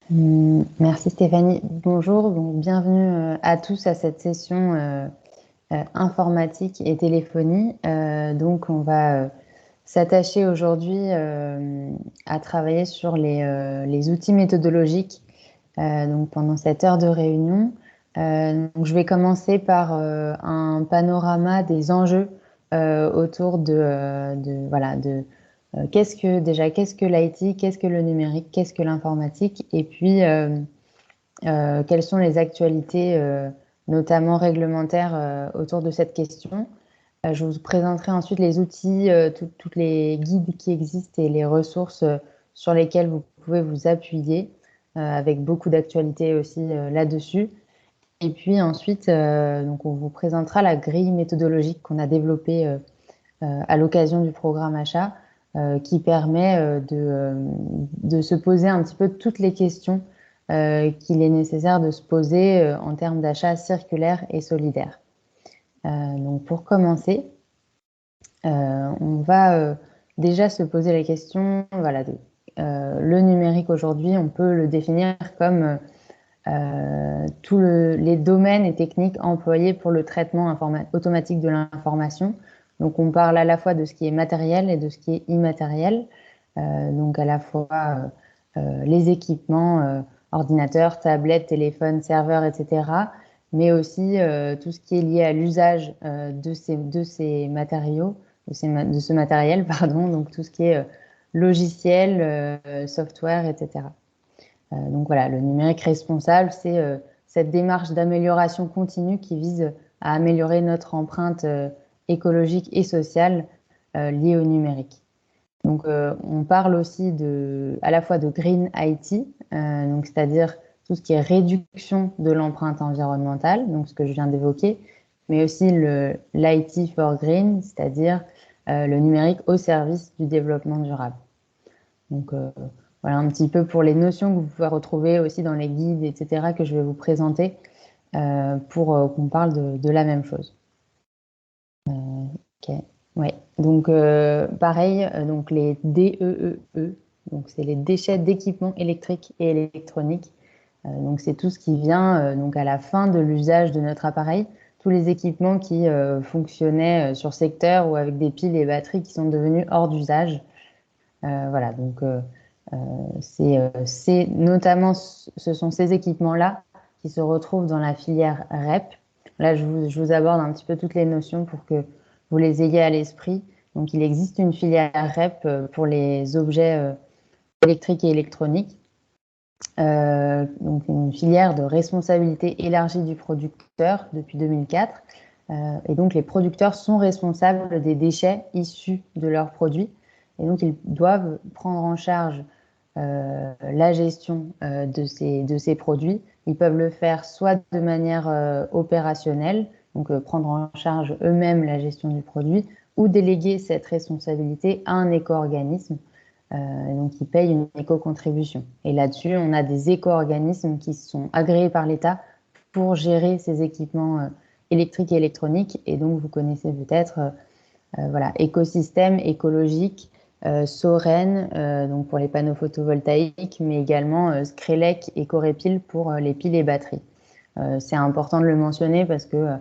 Merci Stéphanie. Bonjour, donc bienvenue à tous à cette session informatique et téléphonie. Donc on va s'attacher aujourd'hui à travailler sur les outils méthodologiques donc pendant cette heure de réunion. Donc je vais commencer par un panorama des enjeux autour voilà, qu'est-ce que l'IT, qu'est-ce que le numérique, qu'est-ce que l'informatique, et puis quelles sont les actualités, notamment réglementaires, autour de cette question. Je vous présenterai ensuite les outils, toutes les guides qui existent et les ressources sur lesquelles vous pouvez vous appuyer, avec beaucoup d'actualités aussi là-dessus. Et puis ensuite, donc on vous présentera la grille méthodologique qu'on a développée à l'occasion du programme achat, qui permet de se poser un petit peu toutes les questions qu'il est nécessaire de se poser en termes d'achat circulaire et solidaire. Donc pour commencer, on va déjà se poser la question, voilà, le numérique aujourd'hui, on peut le définir comme tous les domaines et techniques employés pour le traitement automatique de l'information. Donc on parle à la fois de ce qui est matériel et de ce qui est immatériel. Donc à la fois les équipements, ordinateurs, tablettes, téléphones, serveurs, etc. Mais aussi tout ce qui est lié à l'usage de ces matériaux, de ce matériel, pardon, donc tout ce qui est logiciel, software, etc. Donc voilà, le numérique responsable, c'est cette démarche d'amélioration continue qui vise à améliorer notre empreinte écologique et sociale liée au numérique. Donc on parle aussi à la fois de Green IT, donc c'est-à-dire tout ce qui est réduction de l'empreinte environnementale, donc ce que je viens d'évoquer, mais aussi l'IT for Green, c'est-à-dire le numérique au service du développement durable. Donc voilà un petit peu pour les notions que vous pouvez retrouver aussi dans les guides, etc., que je vais vous présenter pour qu'on parle de la même chose. Ok, ouais. Donc pareil, donc les DEEE, donc c'est les déchets d'équipements électriques et électroniques. Donc c'est tout ce qui vient donc à la fin de l'usage de notre appareil, tous les équipements qui fonctionnaient sur secteur ou avec des piles et batteries qui sont devenus hors d'usage. Voilà, donc c'est notamment, ce sont ces équipements-là qui se retrouvent dans la filière REP. Là, je vous aborde un petit peu toutes les notions pour que vous les ayez à l'esprit. Donc, il existe une filière REP pour les objets électriques et électroniques. Donc, une filière de responsabilité élargie du producteur depuis 2004. Et donc, les producteurs sont responsables des déchets issus de leurs produits. Et donc, ils doivent prendre en charge la gestion de ces produits. Ils peuvent le faire soit de manière opérationnelle, donc prendre en charge eux-mêmes la gestion du produit, ou déléguer cette responsabilité à un éco-organisme, donc ils payent une éco-contribution. Et là-dessus, on a des éco-organismes qui sont agréés par l'État pour gérer ces équipements électriques et électroniques. Et donc, vous connaissez peut-être voilà, écosystème écologique, Soren, donc pour les panneaux photovoltaïques, mais également Screlec et Corepil pour les piles et batteries. C'est important de le mentionner parce que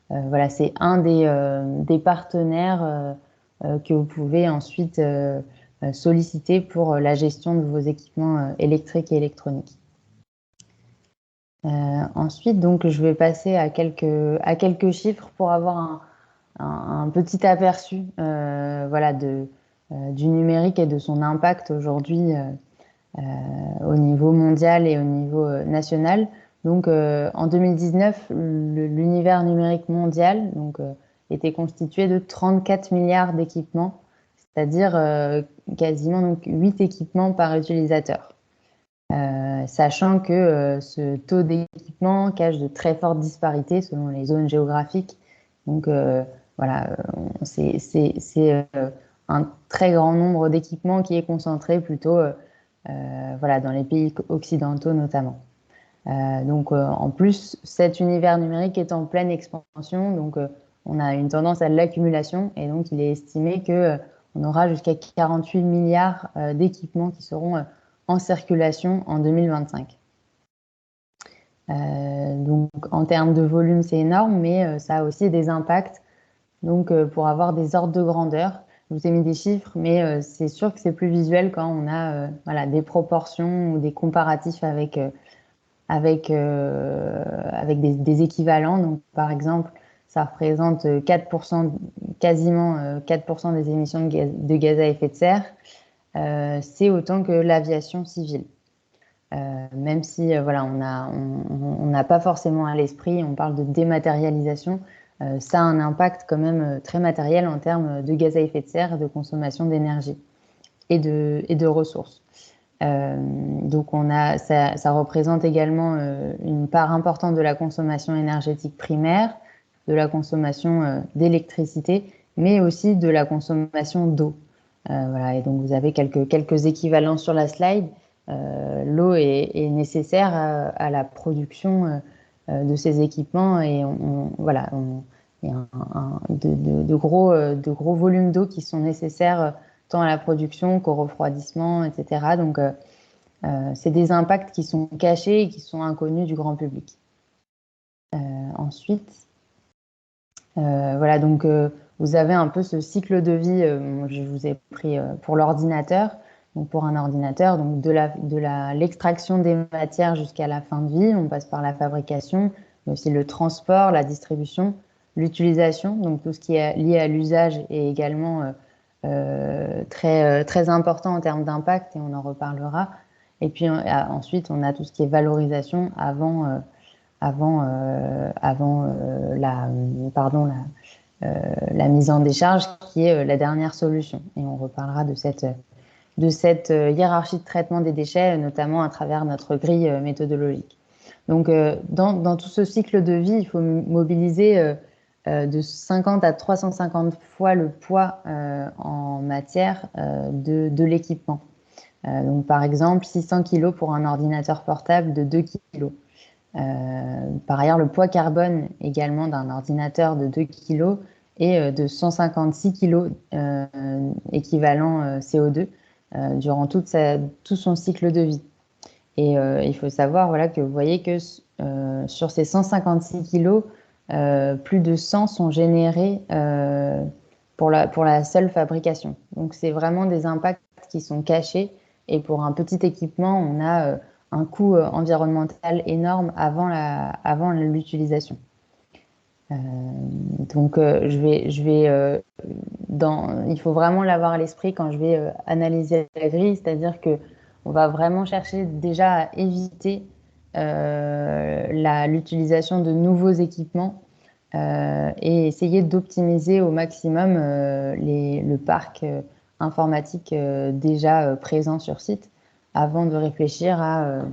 voilà, c'est un des partenaires que vous pouvez ensuite solliciter pour la gestion de vos équipements électriques et électroniques. Ensuite, donc, je vais passer à quelques chiffres pour avoir un petit aperçu voilà, du numérique et de son impact aujourd'hui au niveau mondial et au niveau national. Donc, en 2019, l'univers numérique mondial donc, était constitué de 34 milliards d'équipements, c'est-à-dire quasiment donc, 8 équipements par utilisateur. Sachant que ce taux d'équipement cache de très fortes disparités selon les zones géographiques. Donc voilà, c'est un très grand nombre d'équipements qui est concentré plutôt voilà, dans les pays occidentaux notamment. Donc en plus, cet univers numérique est en pleine expansion, donc on a une tendance à l'accumulation et donc il est estimé que on aura jusqu'à 48 milliards d'équipements qui seront en circulation en 2025. Donc en termes de volume, c'est énorme, mais ça a aussi des impacts. Donc pour avoir des ordres de grandeur, je vous ai mis des chiffres, mais c'est sûr que c'est plus visuel quand on a voilà, des proportions ou des comparatifs avec des équivalents. Donc par exemple, ça représente 4%, quasiment 4% des émissions de gaz à effet de serre. C'est autant que l'aviation civile. Même si voilà, on n'a pas forcément à l'esprit, on parle de dématérialisation, ça a un impact quand même très matériel en termes de gaz à effet de serre, de consommation d'énergie et de ressources. Donc ça représente également une part importante de la consommation énergétique primaire, de la consommation d'électricité, mais aussi de la consommation d'eau. Voilà, et donc vous avez quelques équivalents sur la slide. L'eau est nécessaire à la production de ces équipements et voilà, il y a de gros volumes d'eau qui sont nécessaires tant à la production qu'au refroidissement, etc. Donc, c'est des impacts qui sont cachés et qui sont inconnus du grand public. Ensuite, voilà, donc vous avez un peu ce cycle de vie. Je vous ai pris pour l'ordinateur. Donc pour un ordinateur, donc l'extraction des matières jusqu'à la fin de vie, on passe par la fabrication, mais aussi le transport, la distribution, l'utilisation, donc tout ce qui est lié à l'usage est également très important en termes d'impact et on en reparlera. Et puis ensuite, on a tout ce qui est valorisation avant la mise en décharge, qui est la dernière solution. Et on reparlera de cette hiérarchie de traitement des déchets, notamment à travers notre grille méthodologique. Donc, dans tout ce cycle de vie, il faut mobiliser de 50 à 350 fois le poids en matière de l'équipement. Donc, par exemple, 600 kg pour un ordinateur portable de 2 kg. Par ailleurs, le poids carbone également d'un ordinateur de 2 kg est de 156 kg équivalent CO2 durant tout son cycle de vie. Et il faut savoir voilà, que vous voyez que sur ces 156 kg, plus de 100 sont générés pour la seule fabrication. Donc c'est vraiment des impacts qui sont cachés. Et pour un petit équipement, on a un coût environnemental énorme avant l'utilisation. Donc il faut vraiment l'avoir à l'esprit quand je vais analyser la grille, c'est-à-dire que on va vraiment chercher déjà à éviter l'utilisation de nouveaux équipements et essayer d'optimiser au maximum le parc informatique déjà présent sur site avant de réfléchir à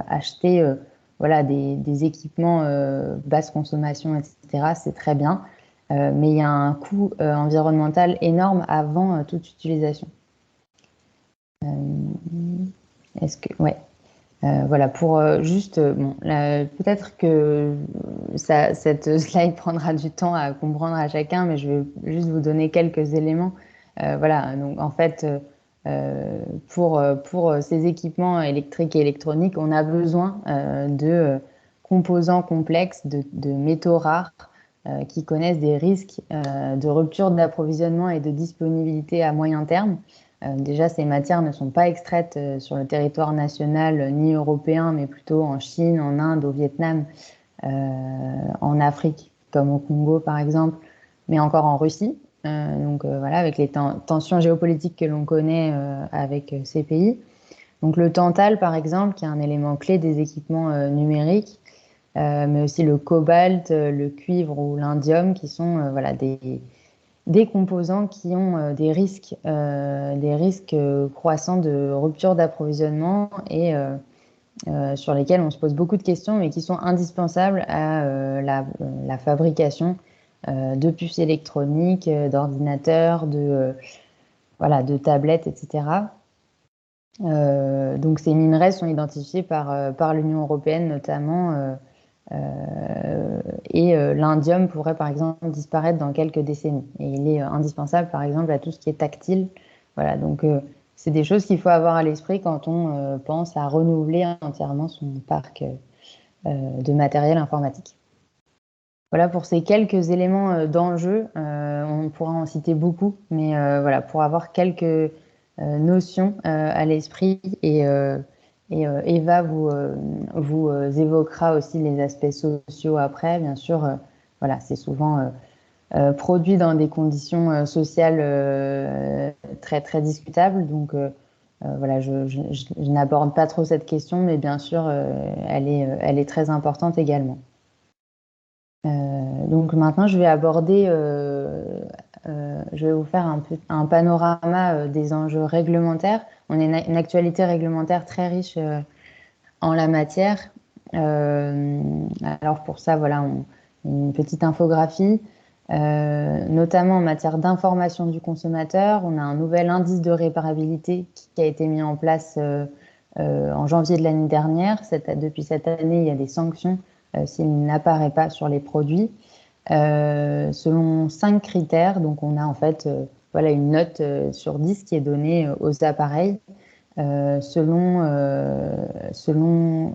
acheter voilà, des équipements basse consommation, etc. C'est très bien, mais il y a un coût environnemental énorme avant toute utilisation. Ouais. Voilà, pour juste, bon, peut-être que cette slide prendra du temps à comprendre à chacun, mais je vais juste vous donner quelques éléments. Voilà, donc en fait, pour ces équipements électriques et électroniques, on a besoin de composants complexes, de métaux rares qui connaissent des risques de rupture d'approvisionnement et de disponibilité à moyen terme. Déjà, ces matières ne sont pas extraites sur le territoire national ni européen, mais plutôt en Chine, en Inde, au Vietnam, en Afrique, comme au Congo par exemple, mais encore en Russie. Donc voilà, avec les tensions géopolitiques que l'on connaît avec ces pays. Donc le tantal, par exemple, qui est un élément clé des équipements numériques, mais aussi le cobalt, le cuivre ou l'indium, qui sont voilà, des composants qui ont des risques croissants de rupture d'approvisionnement et sur lesquels on se pose beaucoup de questions, mais qui sont indispensables à la fabrication de puces électroniques, d'ordinateurs, voilà, de tablettes, etc. Donc ces minerais sont identifiés par l'Union européenne notamment, et l'indium pourrait par exemple disparaître dans quelques décennies. Et il est indispensable par exemple à tout ce qui est tactile. Voilà, donc c'est des choses qu'il faut avoir à l'esprit quand on pense à renouveler entièrement son parc de matériel informatique. Voilà pour ces quelques éléments d'enjeu. On pourra en citer beaucoup, mais voilà, pour avoir quelques notions à l'esprit et Eva vous évoquera aussi les aspects sociaux après. Bien sûr, voilà, c'est souvent produit dans des conditions sociales très, très discutables. Donc, voilà, je n'aborde pas trop cette question, mais bien sûr, elle est très importante également. Donc maintenant, je vais vous faire un panorama des enjeux réglementaires. On a une actualité réglementaire très riche en la matière. Euh, alors pour ça, voilà, une petite infographie, notamment en matière d'information du consommateur. On a un nouvel indice de réparabilité qui a été mis en place en janvier de l'année dernière. Depuis cette année, il y a des sanctions s'il n'apparaît pas sur les produits. Selon 5 critères, donc on a en fait voilà, une note sur 10 qui est donnée aux appareils selon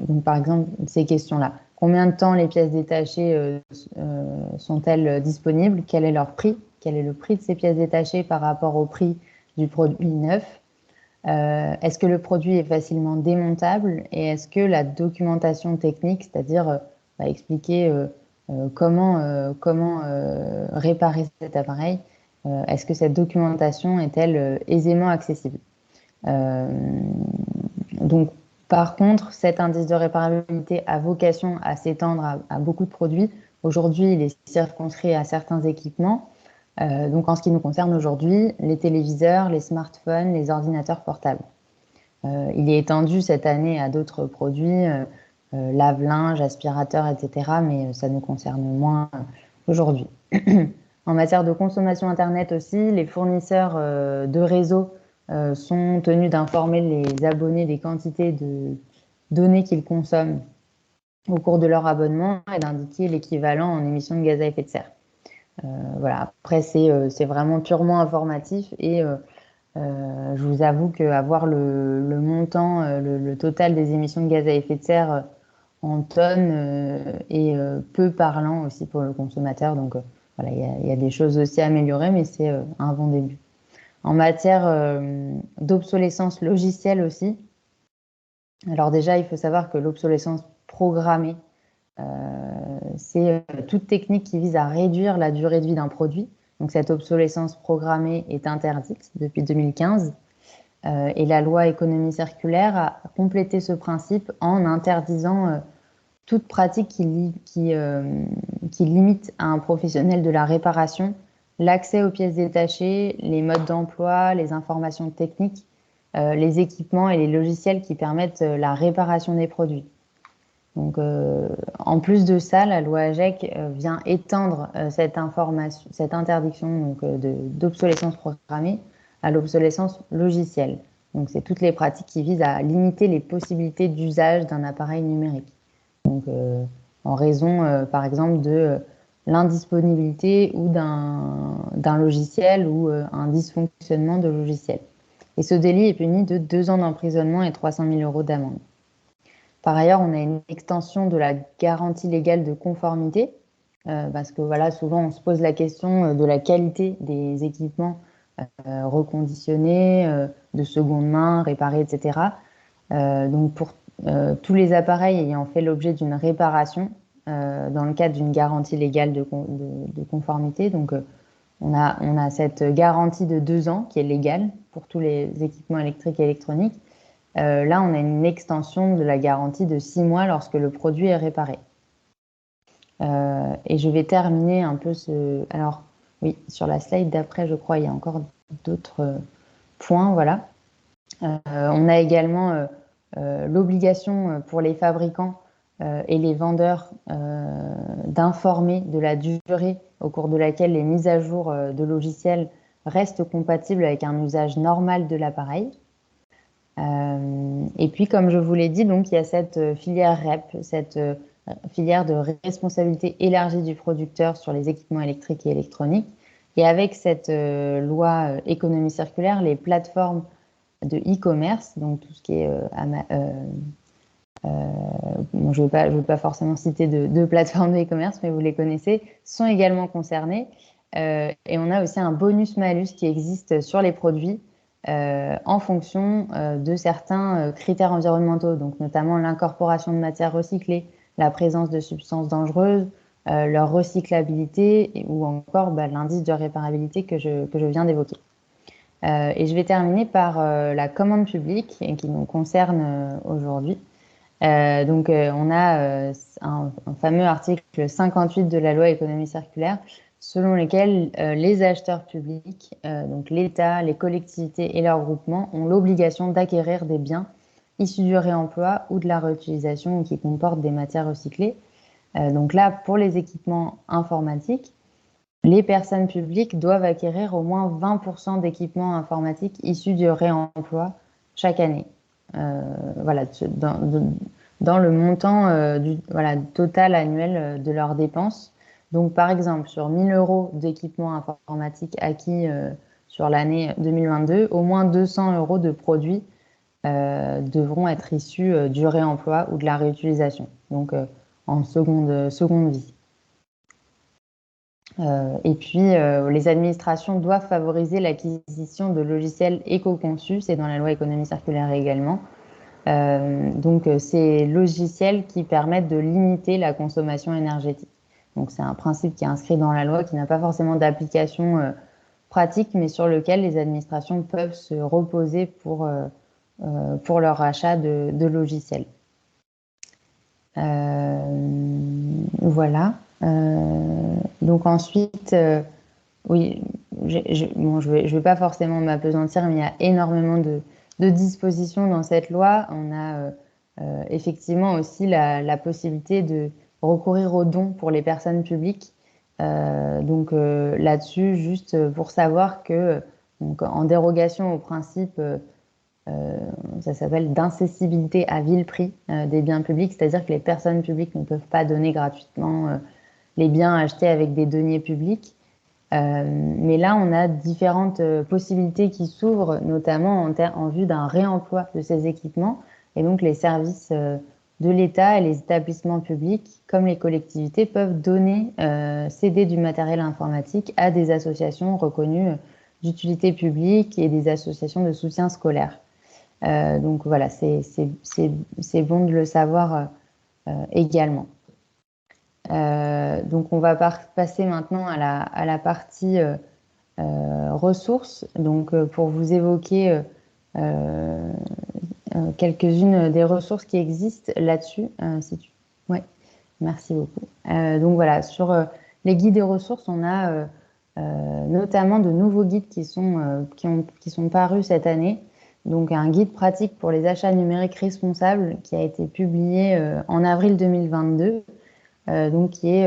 donc, par exemple, ces questions-là. Combien de temps les pièces détachées sont-elles disponibles? Quel est leur prix? Quel est le prix de ces pièces détachées par rapport au prix du produit neuf? Est-ce que le produit est facilement démontable? Et est-ce que la documentation technique, c'est-à-dire expliquer comment réparer cet appareil, est-ce que cette documentation est-elle aisément accessible? Euh, donc, par contre, cet indice de réparabilité a vocation à s'étendre à beaucoup de produits. Aujourd'hui, il est circonscrit à certains équipements. Donc, en ce qui nous concerne aujourd'hui, les téléviseurs, les smartphones, les ordinateurs portables. Il est étendu cette année à d'autres produits, lave-linge, aspirateurs, etc. Mais ça nous concerne moins aujourd'hui. En matière de consommation Internet aussi, les fournisseurs de réseaux sont tenus d'informer les abonnés des quantités de données qu'ils consomment au cours de leur abonnement et d'indiquer l'équivalent en émissions de gaz à effet de serre. Voilà. Après, c'est vraiment purement informatif et je vous avoue qu'avoir le montant, le total des émissions de gaz à effet de serre en tonnes est peu parlant aussi pour le consommateur. Donc voilà, il y a des choses aussi à améliorer, mais c'est un bon début. En matière d'obsolescence logicielle aussi, alors déjà, il faut savoir que l'obsolescence programmée, c'est toute technique qui vise à réduire la durée de vie d'un produit. Donc cette obsolescence programmée est interdite depuis 2015. Et la loi économie circulaire a complété ce principe en interdisant toute pratique qui limite à un professionnel de la réparation l'accès aux pièces détachées, les modes d'emploi, les informations techniques, les équipements et les logiciels qui permettent la réparation des produits. Donc, en plus de ça, la loi AGEC vient étendre cette interdiction d'obsolescence programmée à l'obsolescence logicielle. Donc, c'est toutes les pratiques qui visent à limiter les possibilités d'usage d'un appareil numérique. Donc, en raison, par exemple, de l'indisponibilité ou d'un logiciel ou un dysfonctionnement de logiciel. Et ce délit est puni de 2 ans d'emprisonnement et 300 000 € d'amende. Par ailleurs, on a une extension de la garantie légale de conformité, parce que voilà, souvent on se pose la question de la qualité des équipements reconditionnés, de seconde main, réparés, etc. Donc pour tous les appareils ayant fait l'objet d'une réparation dans le cadre d'une garantie légale de conformité, donc on a cette garantie de 2 ans qui est légale pour tous les équipements électriques et électroniques. Là, on a une extension de la garantie de 6 mois lorsque le produit est réparé. Et je vais terminer un peu Alors, oui, sur la slide d'après, je crois, il y a encore d'autres points, voilà. On a également l'obligation pour les fabricants et les vendeurs d'informer de la durée au cours de laquelle les mises à jour de logiciels restent compatibles avec un usage normal de l'appareil. Et puis, comme je vous l'ai dit, donc, il y a cette filière REP, cette filière de responsabilité élargie du producteur sur les équipements électriques et électroniques. Et avec cette loi économie circulaire, les plateformes de e-commerce, donc tout ce qui est bon, je ne veux pas forcément citer de plateformes de e-commerce, mais vous les connaissez, sont également concernés. Et on a aussi un bonus-malus qui existe sur les produits en fonction de certains critères environnementaux, donc notamment l'incorporation de matières recyclées, la présence de substances dangereuses, leur recyclabilité ou encore l'indice de réparabilité que je viens d'évoquer. Et je vais terminer par la commande publique qui nous concerne aujourd'hui. On a un fameux article 58 de la loi économie circulaire selon lequel les acheteurs publics, donc l'État, les collectivités et leurs groupements, ont l'obligation d'acquérir des biens issus du réemploi ou de la réutilisation ou qui comportent des matières recyclées. Donc là, pour les équipements informatiques, les personnes publiques doivent acquérir au moins 20% d'équipements informatiques issus du réemploi chaque année. Voilà, dans le montant total annuel de leurs dépenses. Donc, par exemple, sur 1 000 € d'équipements informatiques acquis sur l'année 2022, au moins 200 € de produits devront être issus du réemploi ou de la réutilisation, donc en seconde vie. Et puis, les administrations doivent favoriser l'acquisition de logiciels éco-conçus, c'est dans la loi économie circulaire également. Ces logiciels qui permettent de limiter la consommation énergétique. Donc, c'est un principe qui est inscrit dans la loi, qui n'a pas forcément d'application pratique, mais sur lequel les administrations peuvent se reposer pour leur achat de logiciels. Voilà. Donc ensuite, oui, je vais pas forcément m'appesantir, mais il y a énormément de dispositions dans cette loi. On a effectivement aussi la possibilité de recourir aux dons pour les personnes publiques. Là-dessus, juste pour savoir que, donc, en dérogation au principe, ça s'appelle d'incessibilité à vil prix des biens publics, c'est-à-dire que les personnes publiques ne peuvent pas donner gratuitement les biens achetés avec des deniers publics. Mais là, on a différentes possibilités qui s'ouvrent, notamment en vue d'un réemploi de ces équipements. Et donc, les services de l'État et les établissements publics, comme les collectivités, peuvent céder du matériel informatique à des associations reconnues d'utilité publique et des associations de soutien scolaire. Donc voilà, c'est bon de le savoir également. Donc on va passer maintenant à la partie ressources. Donc pour vous évoquer quelques-unes des ressources qui existent là-dessus. Ouais, merci beaucoup. Donc voilà, sur les guides et ressources, on a notamment de nouveaux guides qui sont parus cette année. Donc un guide pratique pour les achats numériques responsables qui a été publié en avril 2022. Qui est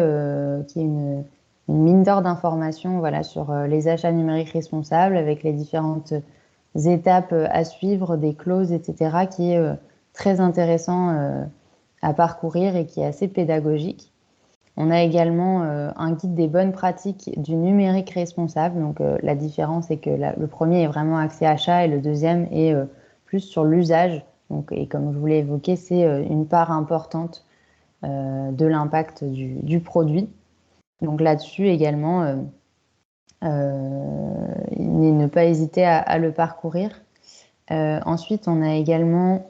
une mine d'or d'informations sur les achats numériques responsables avec les différentes étapes à suivre, des clauses, etc., qui est très intéressant à parcourir et qui est assez pédagogique. On a également un guide des bonnes pratiques du numérique responsable. Donc la différence est que le premier est vraiment axé achat et le deuxième est plus sur l'usage. Et comme je vous l'ai évoqué, c'est une part importante de l'impact du produit. Donc là-dessus également, ne pas hésiter à le parcourir. Ensuite, on a également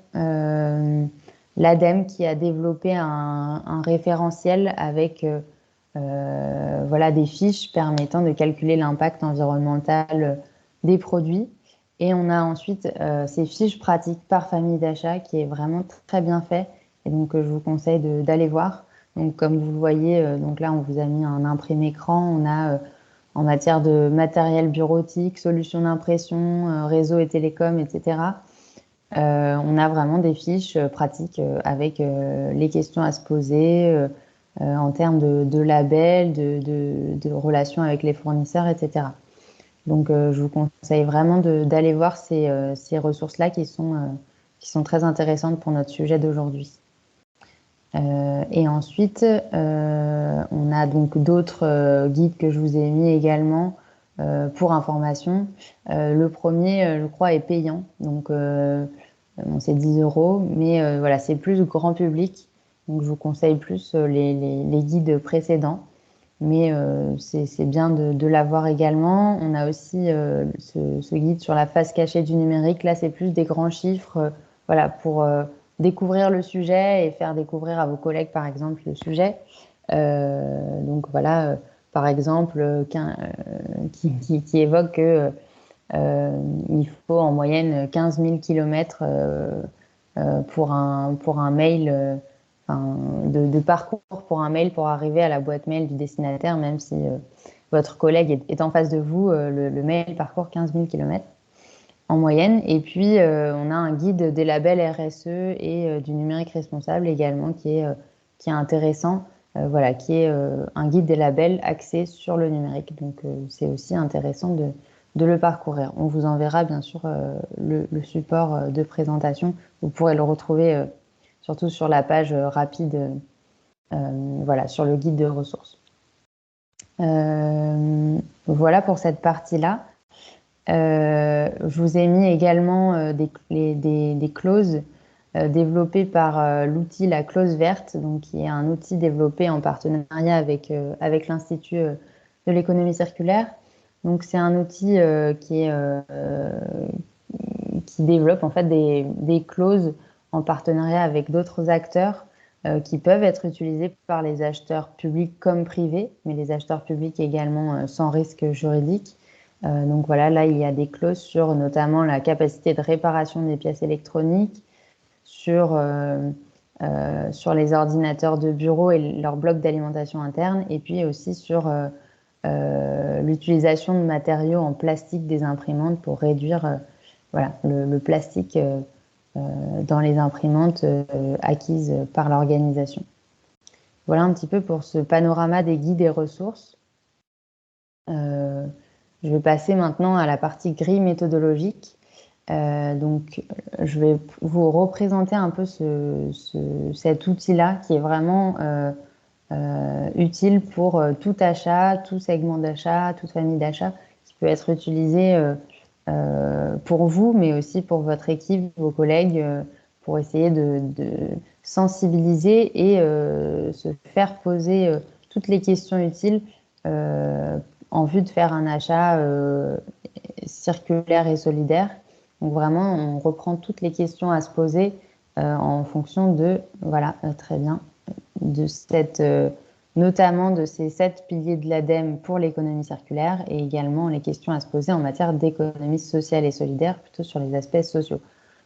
l'ADEME qui a développé un référentiel avec des fiches permettant de calculer l'impact environnemental des produits. Et on a ensuite ces fiches pratiques par famille d'achat qui est vraiment très bien fait. Et donc, je vous conseille d'aller voir. Donc, comme vous le voyez, donc là, on vous a mis un imprimé écran. On a en matière de matériel bureautique, solutions d'impression, réseau et télécom, etc. On a vraiment des fiches pratiques avec les questions à se poser en termes de labels, de relations avec les fournisseurs, etc. Donc, je vous conseille vraiment d'aller voir ces ressources-là qui sont très intéressantes pour notre sujet d'aujourd'hui. Et ensuite, on a donc d'autres guides que je vous ai mis également pour information. Le premier, je crois, est payant. Donc, bon, c'est 10 euros. Mais voilà, c'est plus grand public. Donc, je vous conseille plus les guides précédents. Mais c'est bien de l'avoir également. On a aussi ce guide sur la face cachée du numérique. Là, c'est plus des grands chiffres, voilà, pour découvrir le sujet et faire découvrir à vos collègues, par exemple, le sujet. Donc voilà, par exemple, qui évoque que il faut en moyenne 15 000 kilomètres pour un mail, enfin, de parcours pour un mail pour arriver à la boîte mail du destinataire, même si votre collègue est en face de vous, le mail parcourt 15 000 kilomètres en moyenne. Et puis, on a un guide des labels RSE et du numérique responsable également qui est intéressant, voilà, qui est un guide des labels axé sur le numérique. Donc, c'est aussi intéressant de le parcourir. On vous enverra bien sûr le support de présentation. Vous pourrez le retrouver surtout sur la page rapide, voilà, sur le guide de ressources. Voilà pour cette partie-là. Je vous ai mis également des clauses développées par l'outil La Clause Verte, donc qui est un outil développé en partenariat avec l'Institut de l'économie circulaire. Donc c'est un outil qui développe en fait des clauses en partenariat avec d'autres acteurs qui peuvent être utilisées par les acheteurs publics comme privés, mais les acheteurs publics également sans risque juridique. Donc voilà, là il y a des clauses sur notamment la capacité de réparation des pièces électroniques, sur les ordinateurs de bureau et leurs blocs d'alimentation interne, et puis aussi sur l'utilisation de matériaux en plastique des imprimantes pour réduire voilà, le plastique dans les imprimantes acquises par l'organisation. Voilà un petit peu pour ce panorama des guides et ressources. Je vais passer maintenant à la partie grille méthodologique. Donc, je vais vous représenter un peu cet outil-là qui est vraiment utile pour tout achat, tout segment d'achat, toute famille d'achat, qui peut être utilisé pour vous, mais aussi pour votre équipe, vos collègues, pour essayer de sensibiliser et se faire poser toutes les questions utiles en vue de faire un achat circulaire et solidaire. Donc vraiment, on reprend toutes les questions à se poser en fonction de, voilà, très bien, de notamment de ces 7 piliers de l'ADEME pour l'économie circulaire et également les questions à se poser en matière d'économie sociale et solidaire, plutôt sur les aspects sociaux.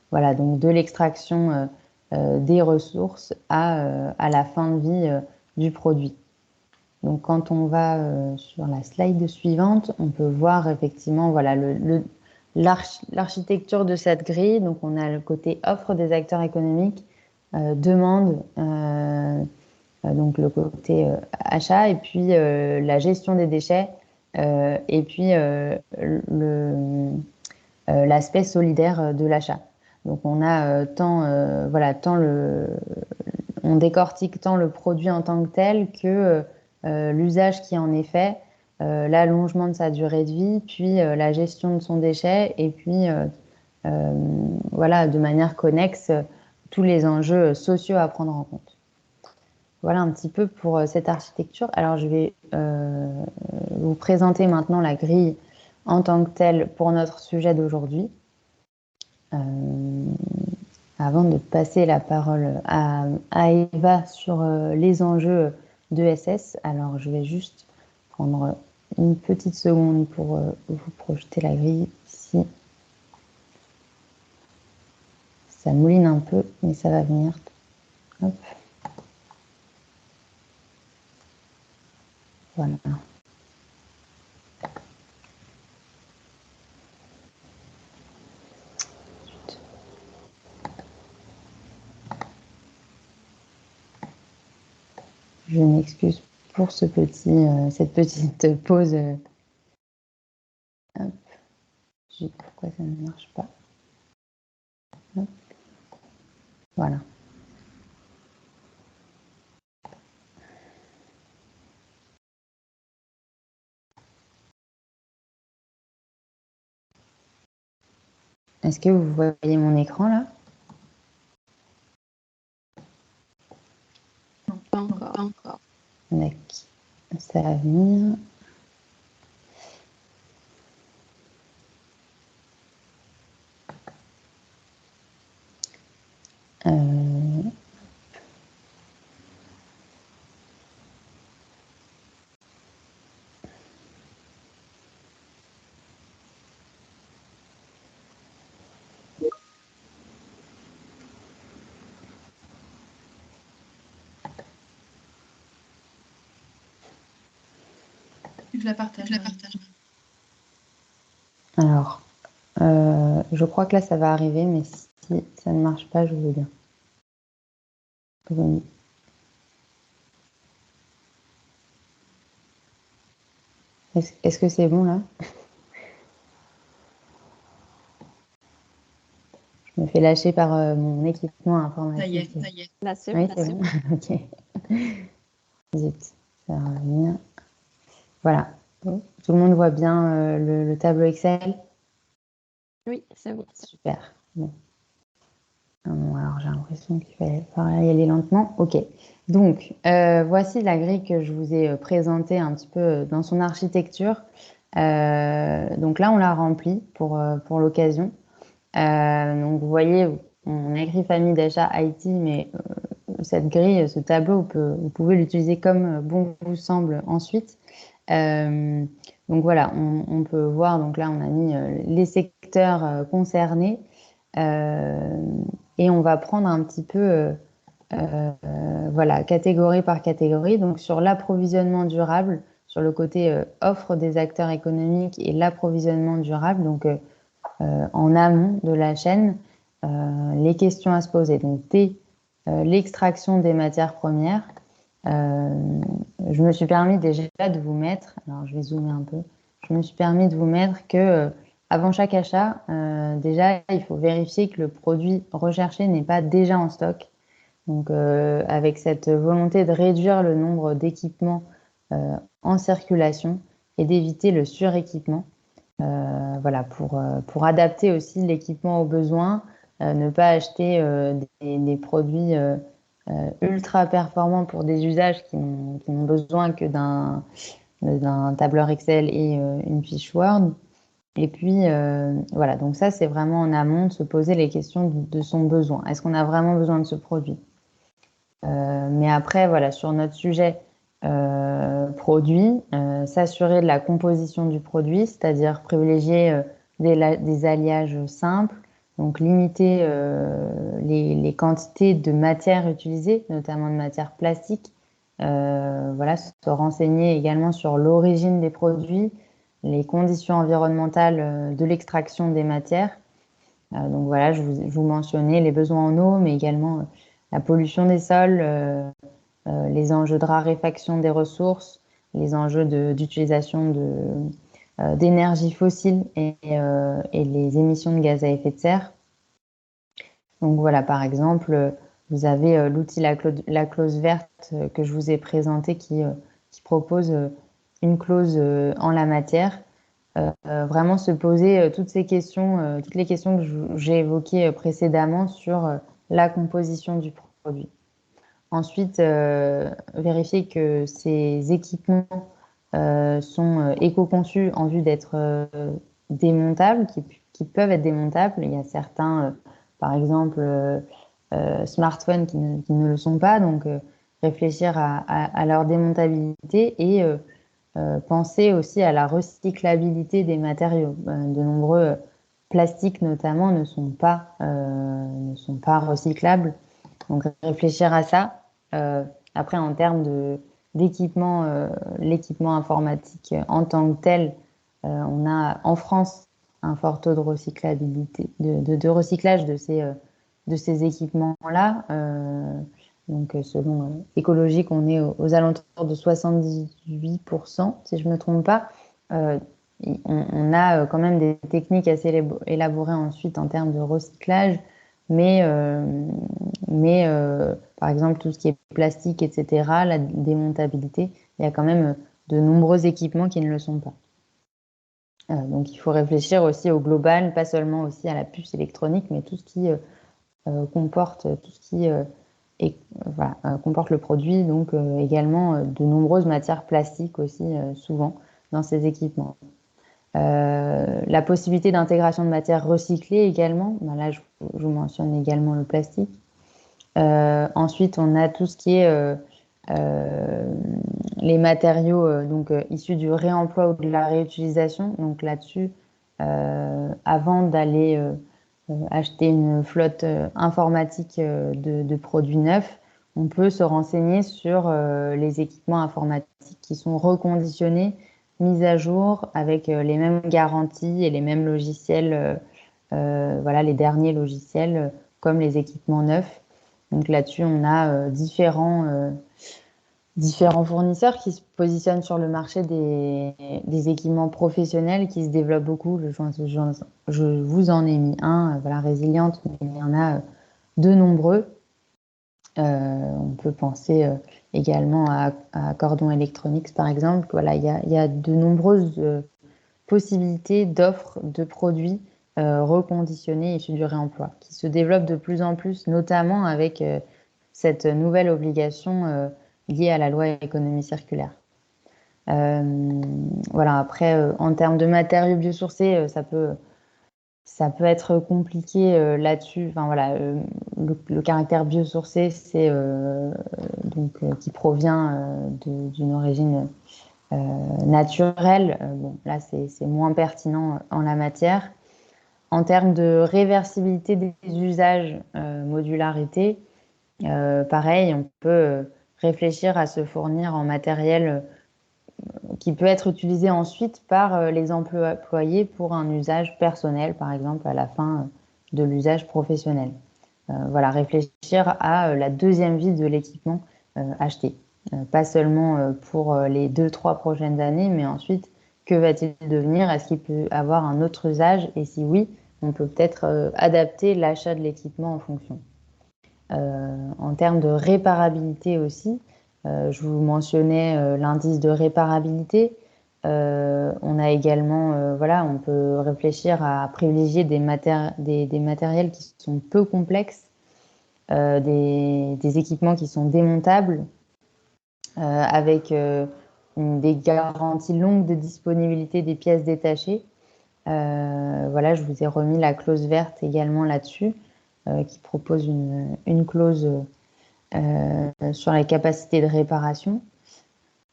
Voilà, donc de l'extraction des ressources à la fin de vie du produit. Donc quand on va sur la slide suivante, on peut voir effectivement voilà, l'architecture de cette grille. Donc on a le côté offre des acteurs économiques, demande, donc le côté achat, et puis la gestion des déchets, et puis l'aspect solidaire de l'achat. Donc on a voilà, on décortique tant le produit en tant que tel que l'usage qui en est fait, l'allongement de sa durée de vie, puis la gestion de son déchet, et puis voilà, de manière connexe, tous les enjeux sociaux à prendre en compte. Voilà un petit peu pour cette architecture. Alors je vais vous présenter maintenant la grille en tant que telle pour notre sujet d'aujourd'hui. Avant de passer la parole à Eva sur les enjeux d'ESS, alors je vais juste prendre une petite seconde pour vous projeter la grille ici. Ça mouline un peu, mais ça va venir. Hop. Voilà. Je m'excuse pour cette petite pause. Hop. Pourquoi ça ne marche pas? Hop. Voilà. Est-ce que vous voyez mon écran là? Non, pas encore. D'accord. Ça va venir. Je la partage. Alors, je crois que là, ça va arriver, mais si ça ne marche pas, je veux bien. Est-ce que c'est bon là? Je me fais lâcher par mon équipement informatique. Ça y est. Là, c'est Oui, bon. c'est bon. Ok. Zut, ça va revenir. Voilà. Tout le monde voit bien le tableau Excel? Oui, c'est bon. Super. Bon. Alors, j'ai l'impression qu'il fallait y aller lentement. Ok. Donc, voici la grille que je vous ai présentée un petit peu dans son architecture. Donc là, on l'a remplie pour l'occasion. Donc, vous voyez, on a écrit famille d'achat IT, mais cette grille, ce tableau, vous pouvez l'utiliser comme bon vous semble ensuite. Donc voilà, on peut voir, donc là on a mis les secteurs concernés et on va prendre un petit peu, voilà, catégorie par catégorie. Donc sur l'approvisionnement durable, sur le côté offre des acteurs économiques et l'approvisionnement durable, donc en amont de la chaîne, les questions à se poser. Donc dès l'extraction des matières premières, je me suis permis déjà de vous mettre, alors je vais zoomer un peu, je me suis permis de vous mettre que avant chaque achat, déjà il faut vérifier que le produit recherché n'est pas déjà en stock. Donc avec cette volonté de réduire le nombre d'équipements en circulation et d'éviter le suréquipement. Voilà, pour adapter aussi l'équipement aux besoins, ne pas acheter des produits ultra performants pour des usages qui n'ont besoin que d'un tableur Excel et une fiche Word. Et puis, voilà, donc ça, c'est vraiment en amont de se poser les questions de son besoin. Est-ce qu'on a vraiment besoin de ce produit? Mais après, voilà, sur notre sujet produit, s'assurer de la composition du produit, c'est-à-dire privilégier des alliages simples, donc limiter les quantités de matières utilisées, notamment de matières plastiques. Voilà, se renseigner également sur l'origine des produits, les conditions environnementales de l'extraction des matières. Donc voilà, je vous mentionnais les besoins en eau, mais également la pollution des sols, les enjeux de raréfaction des ressources, les enjeux d'utilisation d'énergie fossile et les émissions de gaz à effet de serre. Donc voilà, par exemple, vous avez l'outil la clause verte que je vous ai présenté qui propose une clause en la matière. Vraiment se poser toutes les questions que j'ai évoquées précédemment sur la composition du produit. Ensuite, vérifier que ces équipements sont éco-conçus en vue d'être démontables, qui peuvent être démontables. Il y a certains, par exemple, smartphones qui ne le sont pas, donc réfléchir à leur démontabilité et penser aussi à la recyclabilité des matériaux. De nombreux plastiques notamment ne sont pas recyclables. Donc réfléchir à ça. Après, en termes d'équipement, l'équipement informatique en tant que tel, on a en France un fort taux de recyclabilité, de recyclage de ces équipements-là. Donc, selon Écologique, on est aux alentours de 78%, si je ne me trompe pas. On a quand même des techniques assez élaborées ensuite en termes de recyclage, mais par exemple, tout ce qui est plastique, etc., la démontabilité, il y a quand même de nombreux équipements qui ne le sont pas. Donc, il faut réfléchir aussi au global, pas seulement aussi à la puce électronique, mais tout ce qui comporte comporte le produit, donc également de nombreuses matières plastiques aussi souvent dans ces équipements. La possibilité d'intégration de matières recyclées également, ben là je vous mentionne également le plastique. Ensuite on a tout ce qui est les matériaux issus du réemploi ou de la réutilisation. Donc là-dessus, avant d'aller acheter une flotte informatique de produits neufs, on peut se renseigner sur les équipements informatiques qui sont reconditionnés, mis à jour avec les mêmes garanties et les mêmes logiciels, voilà, les derniers logiciels comme les équipements neufs. Donc là-dessus, on a différents fournisseurs qui se positionnent sur le marché des équipements professionnels qui se développent beaucoup. Je vous en ai mis un, voilà, Résiliente, mais il y en a de nombreux. On peut penser également à Cordon Electronics, par exemple. Voilà, il y a de nombreuses possibilités d'offres de produits reconditionnés issus du réemploi qui se développent de plus en plus, notamment avec cette nouvelle obligation liée à la loi économie circulaire. Voilà, après, en termes de matériaux biosourcés, ça peut être compliqué là-dessus. Enfin, voilà, le caractère biosourcé, c'est qui provient d'une origine naturelle. Bon, là, c'est moins pertinent en la matière. En termes de réversibilité des usages, modularité, pareil, on peut réfléchir à se fournir en matériel qui peut être utilisé ensuite par les employés pour un usage personnel, par exemple à la fin de l'usage professionnel. Voilà, réfléchir à la deuxième vie de l'équipement acheté. Pas seulement pour les 2-3 prochaines années, mais ensuite, que va-t-il devenir? Est-ce qu'il peut avoir un autre usage? Et si oui, on peut peut-être adapter l'achat de l'équipement en fonction. En termes de réparabilité aussi, je vous mentionnais l'indice de réparabilité. On a également, voilà, on peut réfléchir à privilégier des matériels qui sont peu complexes, des équipements qui sont démontables, avec des garanties longues de disponibilité des pièces détachées. Voilà, je vous ai remis la clause verte également là-dessus, qui propose une clause sur les capacités de réparation.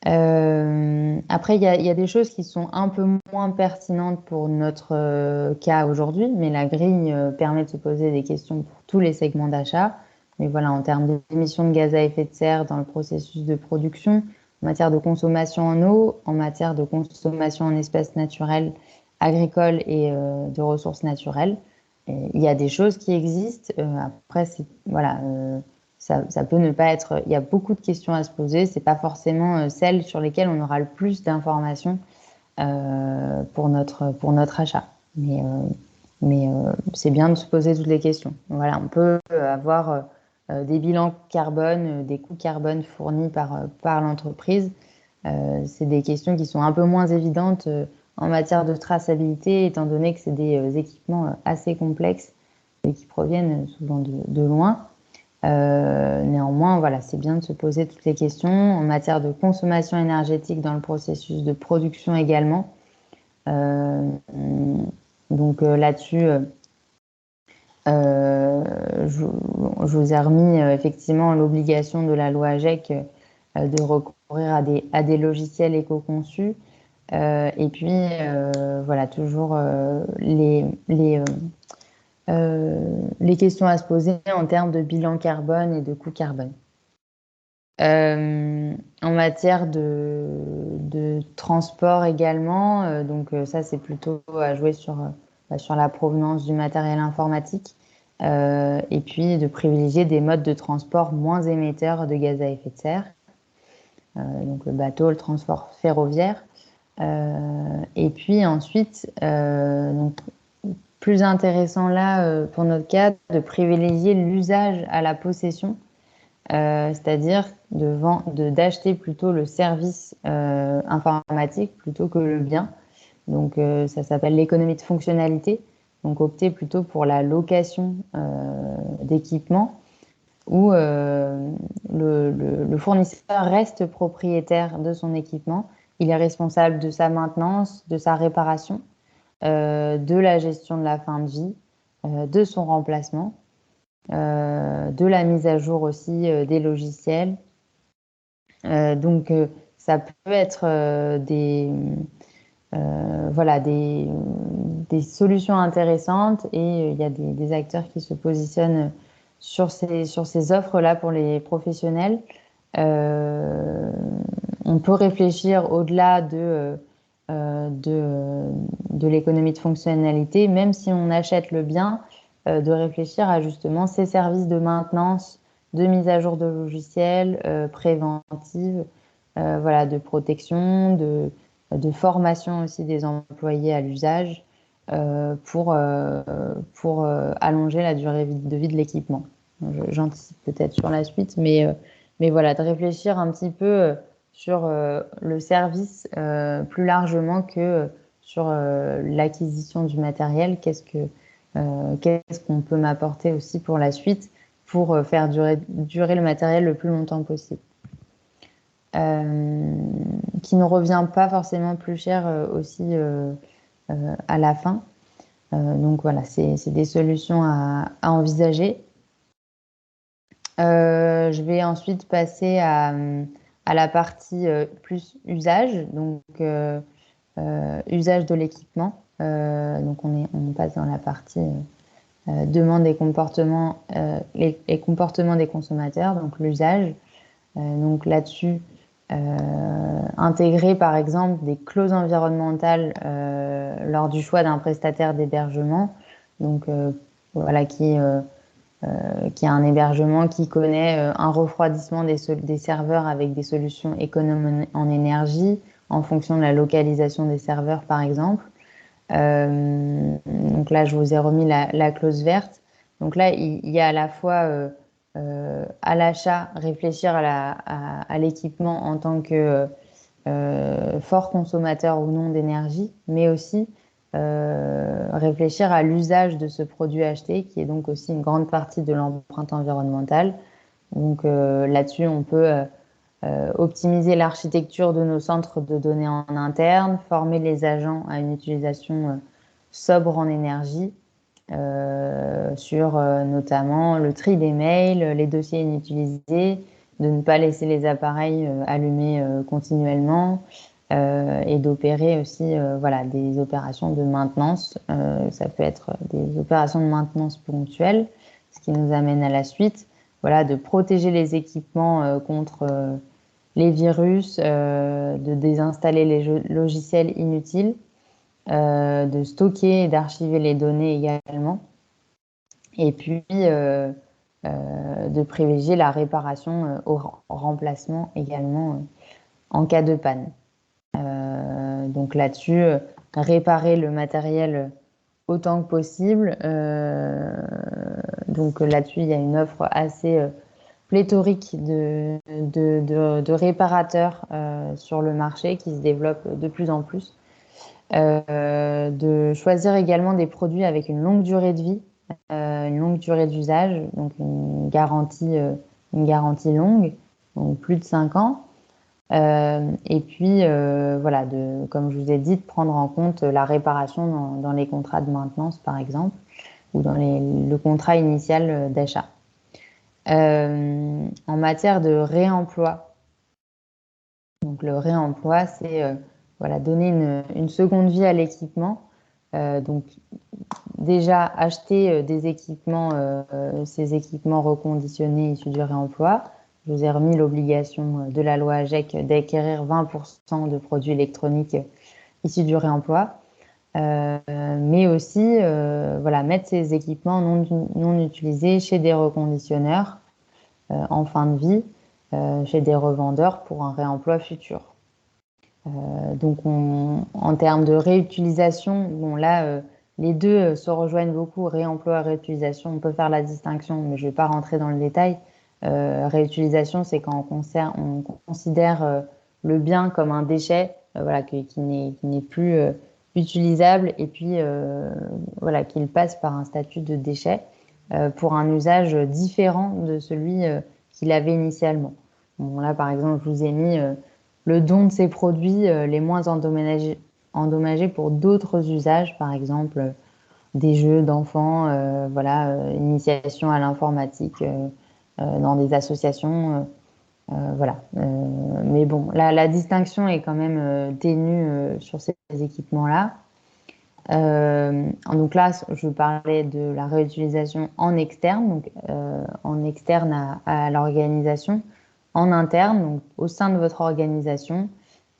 Après, il y a des choses qui sont un peu moins pertinentes pour notre cas aujourd'hui, mais la grille permet de se poser des questions pour tous les segments d'achat. Mais voilà, en termes d'émissions de gaz à effet de serre dans le processus de production, en matière de consommation en eau, en matière de consommation en espèces naturelles, agricoles et de ressources naturelles, il y a des choses qui existent. Après, voilà. Ça peut ne pas être. Il y a beaucoup de questions à se poser. C'est pas forcément celles sur lesquelles on aura le plus d'informations pour notre achat. Mais c'est bien de se poser toutes les questions. Voilà, on peut avoir des bilans carbone, des coûts carbone fournis par l'entreprise. C'est des questions qui sont un peu moins évidentes en matière de traçabilité, étant donné que c'est des équipements assez complexes et qui proviennent souvent de loin. Néanmoins, voilà, c'est bien de se poser toutes les questions en matière de consommation énergétique dans le processus de production également. Donc là-dessus, je vous ai remis effectivement l'obligation de la loi AGEC de recourir à des logiciels éco-conçus. Et puis, voilà, toujours les questions à se poser en termes de bilan carbone et de coût carbone. En matière de transport également, donc ça c'est plutôt à jouer sur la provenance du matériel informatique, et puis de privilégier des modes de transport moins émetteurs de gaz à effet de serre, donc le bateau, le transport ferroviaire, et puis ensuite, donc, plus intéressant là pour notre cas, de privilégier l'usage à la possession. C'est-à-dire d'acheter plutôt le service informatique plutôt que le bien. Donc, ça s'appelle l'économie de fonctionnalité. Donc, opter plutôt pour la location d'équipements où le fournisseur reste propriétaire de son équipement. Il est responsable de sa maintenance, de sa réparation, de la gestion de la fin de vie, de son remplacement, de la mise à jour aussi des logiciels. Donc, ça peut être voilà, des solutions intéressantes et il y a des acteurs qui se positionnent sur ces offres-là pour les professionnels. On peut réfléchir au-delà de l'économie de fonctionnalité, même si on achète le bien, de réfléchir à justement ces services de maintenance, de mise à jour de logiciels, préventive, voilà, de protection, de formation aussi des employés à l'usage pour allonger la durée de vie de l'équipement. J'anticipe peut-être sur la suite, mais voilà, de réfléchir un petit peu sur le service plus largement que sur l'acquisition du matériel. Qu'est-ce qu'on peut m'apporter aussi pour la suite pour faire durer le matériel le plus longtemps possible. Qui ne revient pas forcément plus cher aussi à la fin. Donc voilà, c'est des solutions à envisager. Je vais ensuite passer à la partie plus usage, donc usage de l'équipement. Donc on passe dans la partie demande et comportement, les comportements des consommateurs, donc l'usage. Donc là-dessus, intégrer par exemple des clauses environnementales lors du choix d'un prestataire d'hébergement, donc voilà, qui a un hébergement qui connaît un refroidissement des serveurs avec des solutions économes en énergie en fonction de la localisation des serveurs par exemple. Donc là, je vous ai remis la clause verte. Donc là, il y a à la fois à l'achat, réfléchir à l'équipement en tant que fort consommateur ou non d'énergie, mais aussi réfléchir à l'usage de ce produit acheté, qui est donc aussi une grande partie de l'empreinte environnementale. Donc là-dessus, on peut optimiser l'architecture de nos centres de données en interne, former les agents à une utilisation sobre en énergie, sur notamment le tri des mails, les dossiers inutilisés, de ne pas laisser les appareils allumés continuellement et d'opérer aussi voilà, des opérations de maintenance. Ça peut être des opérations de maintenance ponctuelles, ce qui nous amène à la suite. Voilà, de protéger les équipements contre les virus, de désinstaller les logiciels inutiles, de stocker et d'archiver les données également, et puis de privilégier la réparation au remplacement également en cas de panne. Donc là-dessus, réparer le matériel autant que possible. Donc là-dessus, il y a une offre assez pléthorique de réparateurs sur le marché qui se développe de plus en plus. De choisir également des produits avec une longue durée de vie, une longue durée d'usage, donc une garantie longue, donc plus de 5 ans. Et puis, voilà, comme je vous ai dit, de prendre en compte la réparation dans les contrats de maintenance, par exemple, ou dans le contrat initial d'achat. En matière de réemploi, donc le réemploi, c'est voilà, donner une seconde vie à l'équipement. Donc déjà acheter des équipements, ces équipements reconditionnés issus du réemploi. Je vous ai remis l'obligation de la loi AGEC d'acquérir 20% de produits électroniques issus du réemploi. Mais aussi voilà, mettre ces équipements non utilisés chez des reconditionneurs en fin de vie, chez des revendeurs pour un réemploi futur. Donc en termes de réutilisation, bon là les deux se rejoignent beaucoup, réemploi et réutilisation. On peut faire la distinction, mais je ne vais pas rentrer dans le détail. Réutilisation, c'est quand on considère le bien comme un déchet, voilà, qui n'est plus utilisables et puis voilà, qu'ils passent par un statut de déchet pour un usage différent de celui qu'il avait initialement. Bon, là, par exemple, je vous ai mis le don de ces produits les moins endommagés pour d'autres usages, par exemple des jeux d'enfants, voilà, initiation à l'informatique dans des associations. Voilà. Mais bon, la distinction est quand même ténue sur ces équipements-là. Donc là, je parlais de la réutilisation en externe, donc en externe à l'organisation, en interne, donc au sein de votre organisation.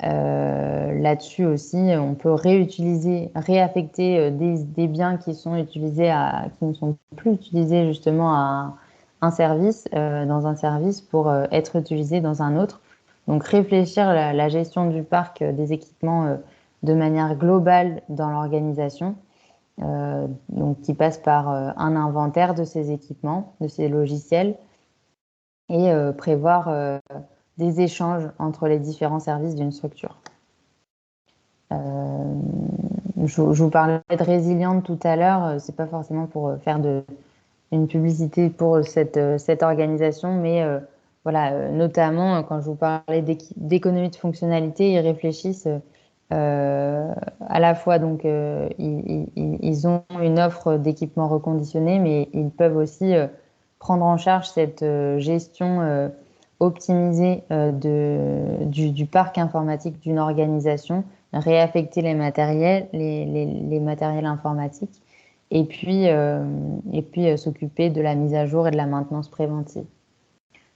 Là-dessus aussi, on peut réutiliser, réaffecter des biens qui sont utilisés qui ne sont plus utilisés justement à un service, dans un service pour être utilisés dans un autre. Donc réfléchir la gestion du parc des équipements de manière globale dans l'organisation, donc qui passe par un inventaire de ces équipements, de ces logiciels, et prévoir des échanges entre les différents services d'une structure. Je vous parlais de résiliente tout à l'heure, c'est pas forcément pour faire une publicité pour cette organisation, mais voilà, notamment quand je vous parlais d'économie de fonctionnalité, ils réfléchissent à la fois, donc ils ont une offre d'équipements reconditionnés, mais ils peuvent aussi prendre en charge cette gestion optimisée du parc informatique d'une organisation, réaffecter les matériels, les matériels informatiques, et puis s'occuper de la mise à jour et de la maintenance préventive.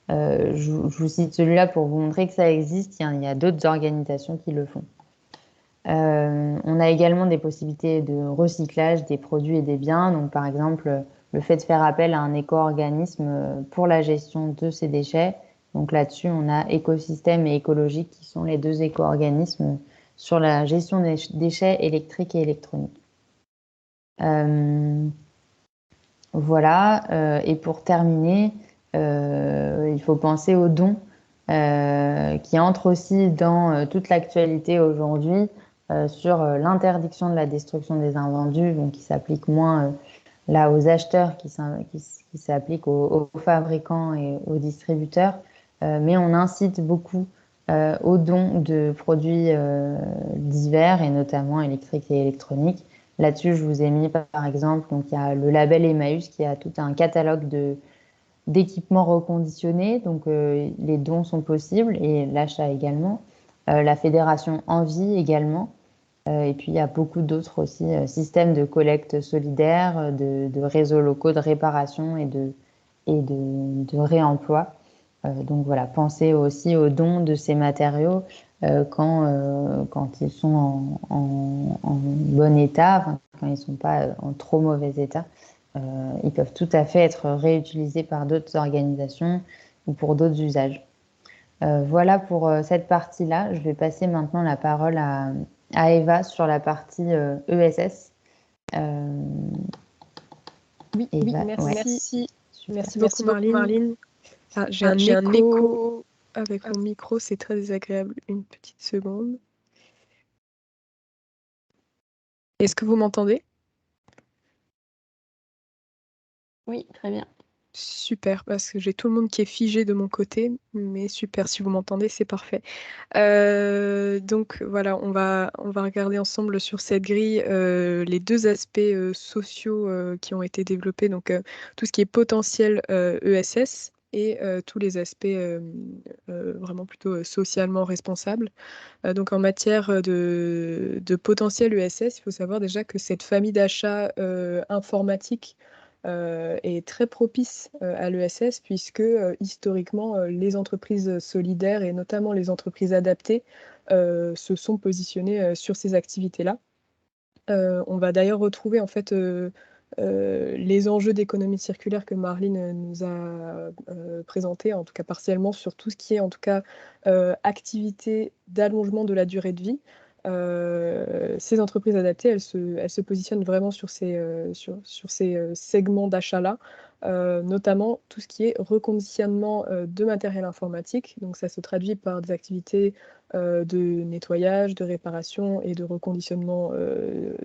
Je vous cite celui-là pour vous montrer que ça existe. Il y a d'autres organisations qui le font. On a également des possibilités de recyclage des produits et des biens. Donc, par exemple, le fait de faire appel à un éco-organisme pour la gestion de ces déchets. Donc là-dessus, on a écosystème et écologique qui sont les deux éco-organismes sur la gestion des déchets électriques et électroniques. Voilà. Et pour terminer, il faut penser aux dons qui entrent aussi dans toute l'actualité aujourd'hui. Sur l'interdiction de la destruction des invendus, donc qui s'applique moins là aux acheteurs, qui s'applique aux fabricants et aux distributeurs, mais on incite beaucoup aux dons de produits divers et notamment électriques et électroniques. Là-dessus, je vous ai mis par exemple, donc il y a le label Emmaüs qui a tout un catalogue d'équipements reconditionnés, donc les dons sont possibles et l'achat également. La fédération Envie également. Et puis, il y a beaucoup d'autres aussi systèmes de collecte solidaire, de réseaux locaux de réparation et de réemploi. Donc voilà, pensez aussi aux dons de ces matériaux quand ils sont en bon état, enfin, quand ils ne sont pas en trop mauvais état. Ils peuvent tout à fait être réutilisés par d'autres organisations ou pour d'autres usages. Voilà pour cette partie-là. Je vais passer maintenant la parole à Eva sur la partie ESS. Oui, Eva, merci. Super. Merci beaucoup, Marline. Ah, j'ai un écho avec mon micro, c'est très désagréable. Une petite seconde. Est-ce que vous m'entendez? Oui, très bien. Super, parce que j'ai tout le monde qui est figé de mon côté, mais super, si vous m'entendez, c'est parfait. Donc voilà, on va regarder ensemble sur cette grille les deux aspects sociaux qui ont été développés, donc tout ce qui est potentiel ESS et tous les aspects vraiment plutôt socialement responsables. Donc en matière de potentiel ESS, il faut savoir déjà que cette famille d'achats informatique est très propice à l'ESS puisque historiquement, les entreprises solidaires et notamment les entreprises adaptées se sont positionnées sur ces activités-là. On va d'ailleurs retrouver en fait les enjeux d'économie circulaire que Marline nous a présentés, en tout cas partiellement, sur tout ce qui est en tout cas activité d'allongement de la durée de vie. Ces entreprises adaptées, elles se positionnent vraiment sur ces segments d'achat-là, notamment tout ce qui est reconditionnement de matériel informatique. Donc ça se traduit par des activités de nettoyage, de réparation et de reconditionnement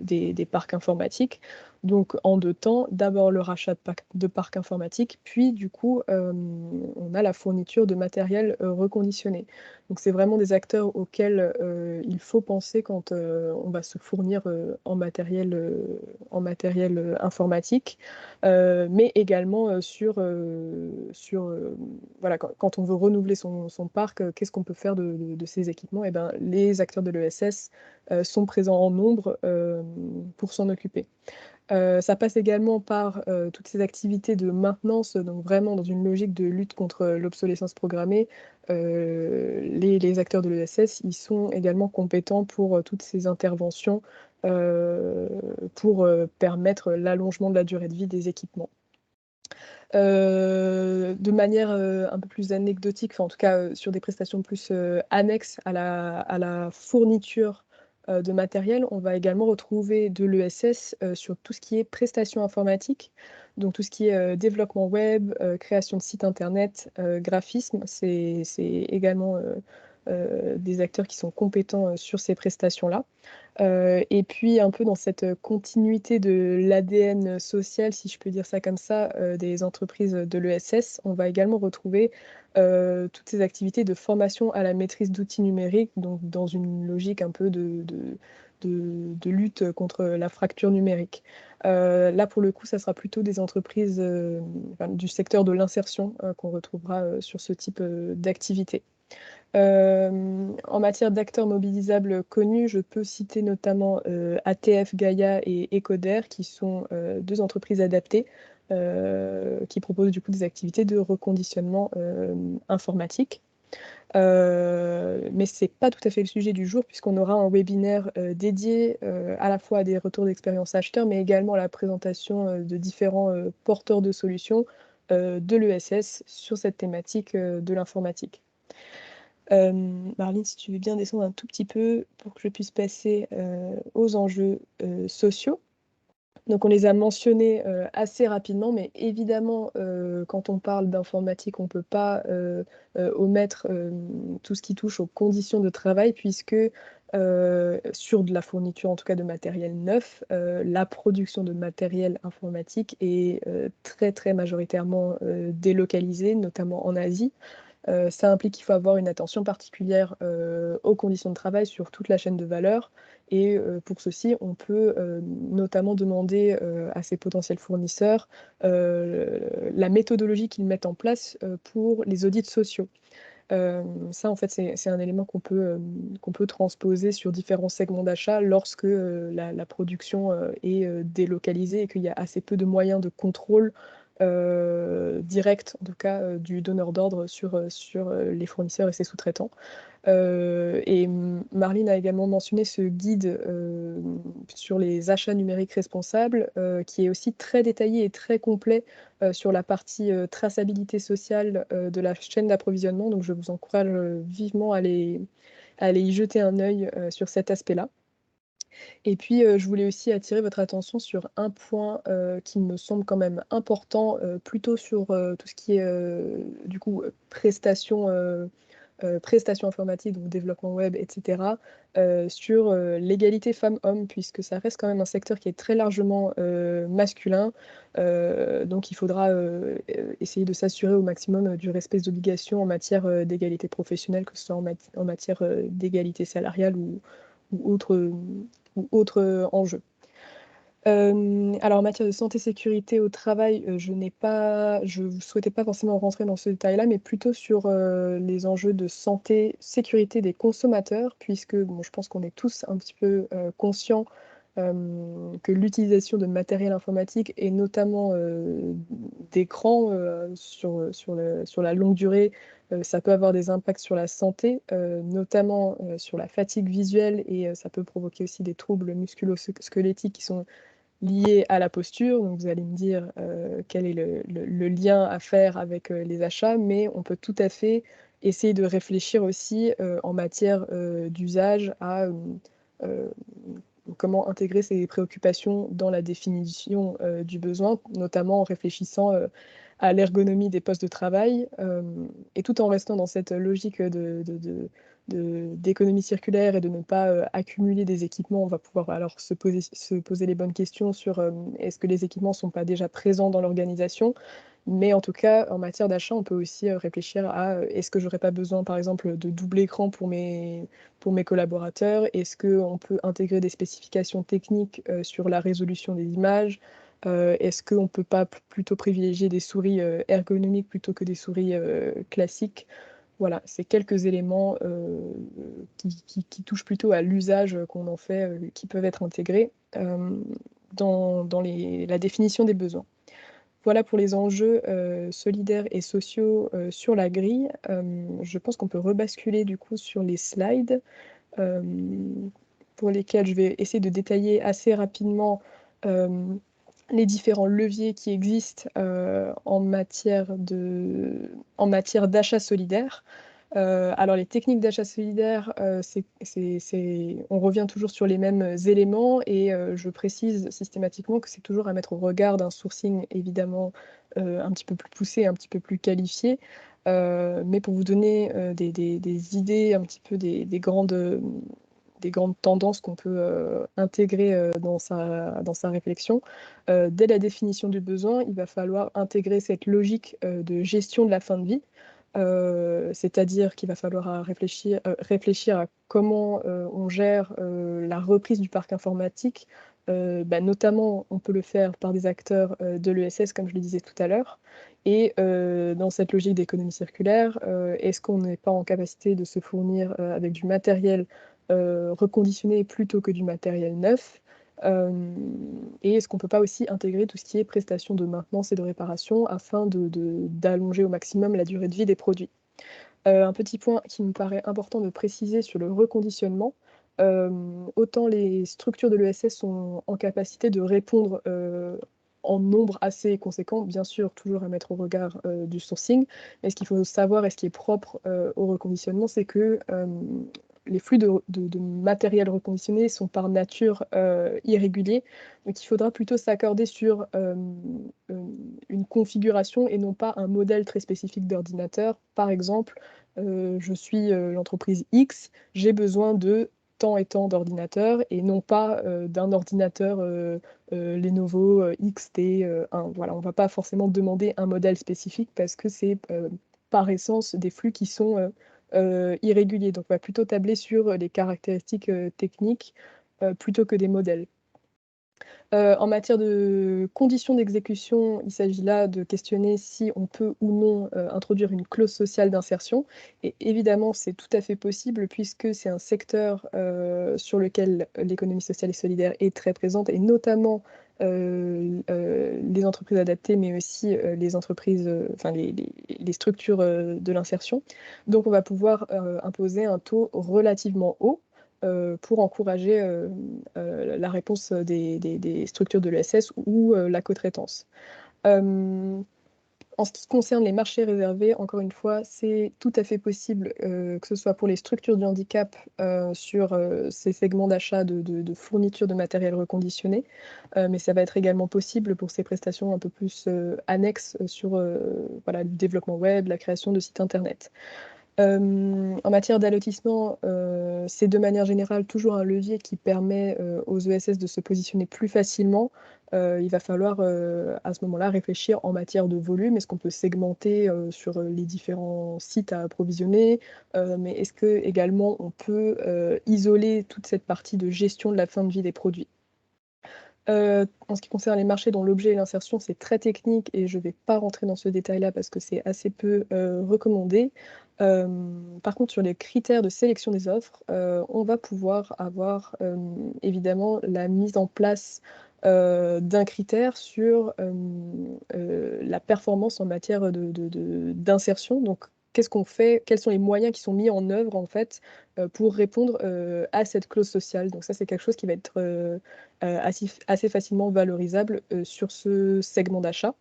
des parcs informatiques. Donc en 2 temps, d'abord le rachat de parcs informatiques, puis du coup on a la fourniture de matériel reconditionné. Donc c'est vraiment des acteurs auxquels il faut penser quand on va se fournir en matériel informatique, mais également voilà, quand on veut renouveler son parc, qu'est-ce qu'on peut faire de ces équipements? Eh ben, les acteurs de l'ESS sont présents en nombre pour s'en occuper. Ça passe également par toutes ces activités de maintenance, donc vraiment dans une logique de lutte contre l'obsolescence programmée. Les acteurs de l'ESS, ils sont également compétents pour toutes ces interventions pour permettre l'allongement de la durée de vie des équipements. De manière un peu plus anecdotique, enfin en tout cas sur des prestations plus annexes à la fourniture de matériel, on va également retrouver de l'ESS sur tout ce qui est prestations informatiques, donc tout ce qui est développement web, création de sites internet, graphisme, c'est également des acteurs qui sont compétents sur ces prestations-là. Et puis un peu dans cette continuité de l'ADN social, si je peux dire ça comme ça, des entreprises de l'ESS, on va également retrouver toutes ces activités de formation à la maîtrise d'outils numériques, donc dans une logique un peu de lutte contre la fracture numérique. Là, pour le coup, ça sera plutôt des entreprises du secteur de l'insertion qu'on retrouvera sur ce type d'activité. En matière d'acteurs mobilisables connus, je peux citer notamment ATF, Gaia et Ecoder, qui sont 2 entreprises adaptées qui proposent du coup des activités de reconditionnement informatique. Mais ce n'est pas tout à fait le sujet du jour, puisqu'on aura un webinaire dédié à la fois à des retours d'expérience acheteurs, mais également à la présentation de différents porteurs de solutions de l'ESS sur cette thématique de l'informatique. Marline, si tu veux bien descendre un tout petit peu pour que je puisse passer aux enjeux sociaux. Donc on les a mentionnés assez rapidement, mais évidemment, quand on parle d'informatique, on ne peut pas omettre tout ce qui touche aux conditions de travail, puisque sur de la fourniture, en tout cas de matériel neuf, la production de matériel informatique est très très majoritairement délocalisée, notamment en Asie. Ça implique qu'il faut avoir une attention particulière aux conditions de travail sur toute la chaîne de valeur. Et pour ceci, on peut notamment demander à ces potentiels fournisseurs la méthodologie qu'ils mettent en place pour les audits sociaux. Ça, en fait, c'est un élément qu'on peut transposer sur différents segments d'achat lorsque la production est délocalisée et qu'il y a assez peu de moyens de contrôle direct, en tout cas, du donneur d'ordre sur les fournisseurs et ses sous-traitants. Et Marline a également mentionné ce guide sur les achats numériques responsables, qui est aussi très détaillé et très complet sur la partie traçabilité sociale de la chaîne d'approvisionnement. Donc je vous encourage vivement à aller y jeter un œil sur cet aspect-là. Et puis, je voulais aussi attirer votre attention sur un point qui me semble quand même important, plutôt sur tout ce qui est du coup prestations informatiques, donc développement web, etc., sur l'égalité femmes-hommes, puisque ça reste quand même un secteur qui est très largement masculin. Donc il faudra essayer de s'assurer au maximum du respect des obligations en matière d'égalité professionnelle, que ce soit en matière d'égalité salariale ou autre enjeu. Alors en matière de santé-sécurité au travail, je ne souhaitais pas forcément rentrer dans ce détail-là, mais plutôt sur les enjeux de santé, sécurité des consommateurs, puisque bon, je pense qu'on est tous un petit peu conscients que l'utilisation de matériel informatique et notamment d'écrans sur la longue durée, ça peut avoir des impacts sur la santé, notamment sur la fatigue visuelle, et ça peut provoquer aussi des troubles musculo-squelettiques qui sont liés à la posture. Donc vous allez me dire quel est le lien à faire avec les achats, mais on peut tout à fait essayer de réfléchir aussi en matière d'usage à comment intégrer ces préoccupations dans la définition du besoin, notamment en réfléchissant à l'ergonomie des postes de travail, et tout en restant dans cette logique d'économie circulaire et de ne pas accumuler des équipements. On va pouvoir alors se poser les bonnes questions sur est-ce que les équipements ne sont pas déjà présents dans l'organisation. Mais en tout cas, en matière d'achat, on peut aussi réfléchir à est-ce que j'aurais pas besoin, par exemple, de double écran pour mes collaborateurs? Est-ce qu'on peut intégrer des spécifications techniques sur la résolution des images? Est-ce qu'on ne peut pas plutôt privilégier des souris ergonomiques plutôt que des souris classiques? Voilà, c'est quelques éléments qui touchent plutôt à l'usage qu'on en fait, qui peuvent être intégrés dans la définition des besoins. Voilà pour les enjeux solidaires et sociaux sur la grille. Je pense qu'on peut rebasculer du coup sur les slides pour lesquels je vais essayer de détailler assez rapidement les différents leviers qui existent en matière d'achat solidaire. Alors les techniques d'achat solidaire, on revient toujours sur les mêmes éléments et je précise systématiquement que c'est toujours à mettre au regard d'un sourcing évidemment un petit peu plus poussé, un petit peu plus qualifié. Mais pour vous donner des idées, un petit peu des grandes tendances qu'on peut intégrer dans sa réflexion. Dès la définition du besoin, il va falloir intégrer cette logique de gestion de la fin de vie. C'est-à-dire qu'il va falloir réfléchir à comment on gère la reprise du parc informatique. Notamment, on peut le faire par des acteurs de l'ESS, comme je le disais tout à l'heure. Et dans cette logique d'économie circulaire, est-ce qu'on n'est pas en capacité de se fournir avec du matériel reconditionné plutôt que du matériel neuf? Et est-ce qu'on ne peut pas aussi intégrer tout ce qui est prestations de maintenance et de réparation afin d'allonger au maximum la durée de vie des produits? Un petit point qui me paraît important de préciser sur le reconditionnement, autant les structures de l'ESS sont en capacité de répondre en nombre assez conséquent, bien sûr, toujours à mettre au regard du sourcing, mais ce qu'il faut savoir et ce qui est propre au reconditionnement, c'est que les flux de matériel reconditionné sont par nature irréguliers, donc il faudra plutôt s'accorder sur une configuration et non pas un modèle très spécifique d'ordinateur. Par exemple, je suis l'entreprise X, j'ai besoin de tant et tant d'ordinateurs et non pas d'un ordinateur Lenovo XT1. Voilà, on ne va pas forcément demander un modèle spécifique parce que c'est par essence des flux qui sont irréguliers. Donc on va plutôt tabler sur les caractéristiques techniques plutôt que des modèles. En matière de conditions d'exécution, il s'agit là de questionner si on peut ou non introduire une clause sociale d'insertion. Et évidemment, c'est tout à fait possible puisque c'est un secteur sur lequel l'économie sociale et solidaire est très présente, et notamment les entreprises adaptées, mais aussi les entreprises, les structures de l'insertion. Donc on va pouvoir imposer un taux relativement haut pour encourager la réponse des structures de l'ESS ou la co-traitance. En ce qui concerne les marchés réservés, encore une fois, c'est tout à fait possible, que ce soit pour les structures du handicap sur ces segments d'achat de fourniture de matériel reconditionné, mais ça va être également possible pour ces prestations un peu plus annexes sur voilà, le développement web, la création de sites internet. En matière d'allotissement, c'est de manière générale toujours un levier qui permet aux ESS de se positionner plus facilement. Il va falloir à ce moment-là réfléchir en matière de volume. Est-ce qu'on peut segmenter sur les différents sites à approvisionner? Mais est-ce que également on peut isoler toute cette partie de gestion de la fin de vie des produits? En ce qui concerne les marchés dont l'objet est l'insertion, c'est très technique et je ne vais pas rentrer dans ce détail-là parce que c'est assez peu recommandé. Par contre, sur les critères de sélection des offres, on va pouvoir avoir évidemment la mise en place d'un critère sur la performance en matière d'insertion. Donc, qu'est-ce qu'on fait? Quels sont les moyens qui sont mis en œuvre en fait pour répondre à cette clause sociale? Donc ça, c'est quelque chose qui va être assez facilement valorisable sur ce segment d'achat.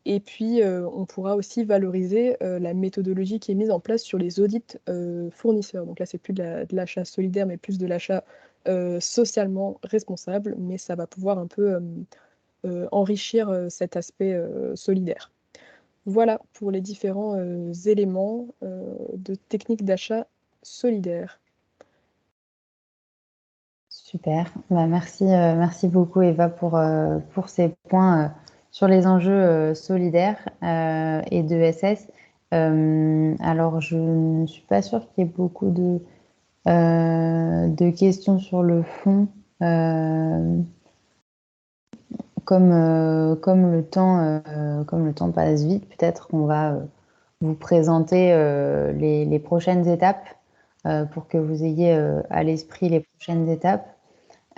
Et puis, on pourra aussi valoriser la méthodologie qui est mise en place sur les audits fournisseurs. Donc là, c'est plus de l'achat solidaire, mais plus de l'achat socialement responsable, mais ça va pouvoir un peu enrichir cet aspect solidaire. Voilà pour les différents éléments de technique d'achat solidaire. Super. Bah, merci beaucoup Eva pour ces points sur les enjeux solidaires et de SS. Alors, je ne suis pas sûre qu'il y ait beaucoup de questions sur le fond. Comme le temps passe vite, peut-être qu'on va vous présenter les prochaines étapes pour que vous ayez à l'esprit les prochaines étapes.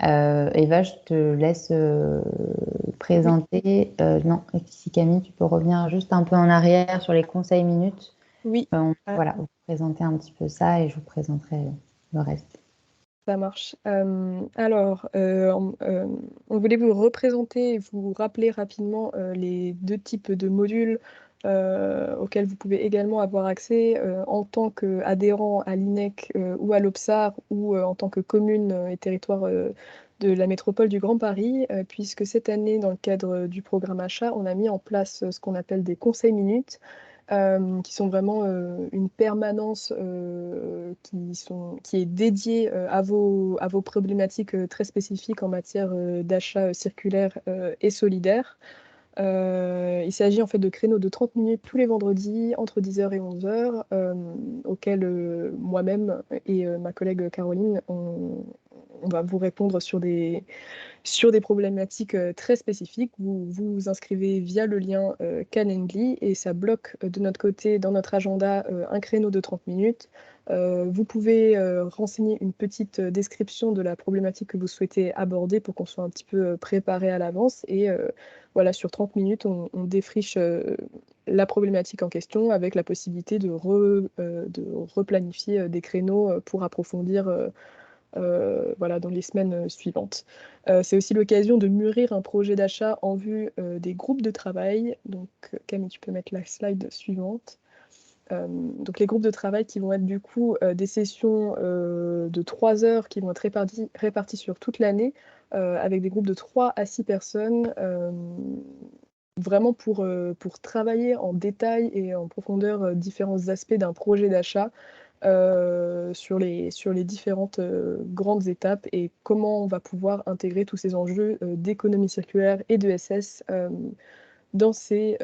Eva, je te laisse Oui, présenter. Non, si Camille, tu peux revenir juste un peu en arrière sur les conseils minutes. oui. Voilà, vous présentez un petit peu ça et je vous présenterai le reste. Ça marche. Alors, on voulait vous représenter et vous rappeler rapidement les deux types de modules auxquels vous pouvez également avoir accès en tant qu'adhérent à l'INEC ou à l'OPSAR ou en tant que commune et territoire de la métropole du Grand Paris, puisque cette année, dans le cadre du programme achat, on a mis en place ce qu'on appelle des conseils minutes. Qui sont vraiment une permanence qui est dédiée à vos problématiques très spécifiques en matière d'achat circulaire et solidaire. Il s'agit en fait de créneaux de 30 minutes tous les vendredis entre 10h et 11h, auxquels moi-même et ma collègue Caroline, on va vous répondre sur des problématiques très spécifiques. Vous vous inscrivez via le lien Calendly et ça bloque de notre côté, dans notre agenda, un créneau de 30 minutes. Vous pouvez renseigner une petite description de la problématique que vous souhaitez aborder pour qu'on soit un petit peu préparé à l'avance. Et voilà, sur 30 minutes, on défriche la problématique en question avec la possibilité de replanifier des créneaux pour approfondir voilà, dans les semaines suivantes. C'est aussi l'occasion de mûrir un projet d'achat en vue des groupes de travail. Donc, Camille, tu peux mettre la slide suivante. Donc, les groupes de travail qui vont être du coup des sessions de 3 heures qui vont être réparties sur toute l'année avec des groupes de 3 à 6 personnes. Vraiment pour travailler en détail et en profondeur différents aspects d'un projet d'achat sur les différentes grandes étapes et comment on va pouvoir intégrer tous ces enjeux d'économie circulaire et de SS dans ces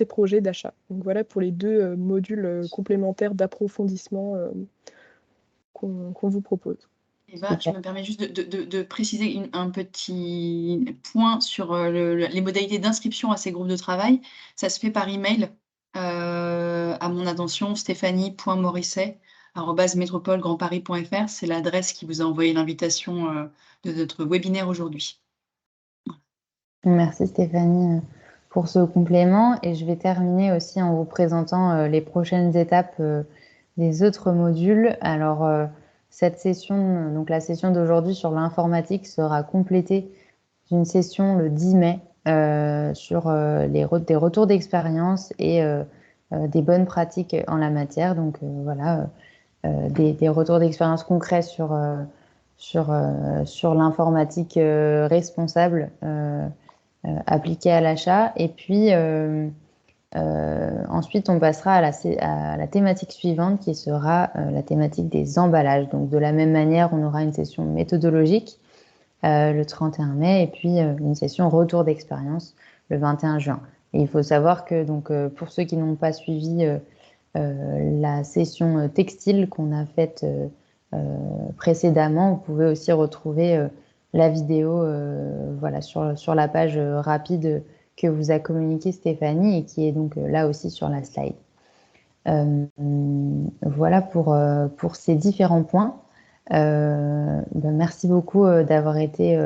projets d'achat. Donc voilà pour les deux modules complémentaires d'approfondissement qu'on vous propose. Eva, je me permets juste de préciser un petit point sur les modalités d'inscription à ces groupes de travail. Ça se fait par email à mon attention stéphanie.morisset@métropolegrandparis.fr. C'est l'adresse qui vous a envoyé l'invitation de notre webinaire aujourd'hui. Merci Stéphanie pour ce complément et je vais terminer aussi en vous présentant les prochaines étapes des autres modules. Alors cette session, donc la session d'aujourd'hui sur l'informatique sera complétée d'une session le 10 mai sur des retours d'expérience et des bonnes pratiques en la matière. Donc voilà, des retours d'expérience concrets sur l'informatique responsable appliquée à l'achat. Et puis ensuite, on passera à la thématique suivante qui sera la thématique des emballages. Donc de la même manière, on aura une session méthodologique le 31 mai et puis une session retour d'expérience le 21 juin. Et il faut savoir que donc, pour ceux qui n'ont pas suivi la session textile qu'on a faite précédemment, vous pouvez aussi retrouver la vidéo voilà, sur la page rapide que vous a communiqué Stéphanie et qui est donc là aussi sur la slide. Voilà pour ces différents points. Ben, merci beaucoup d'avoir été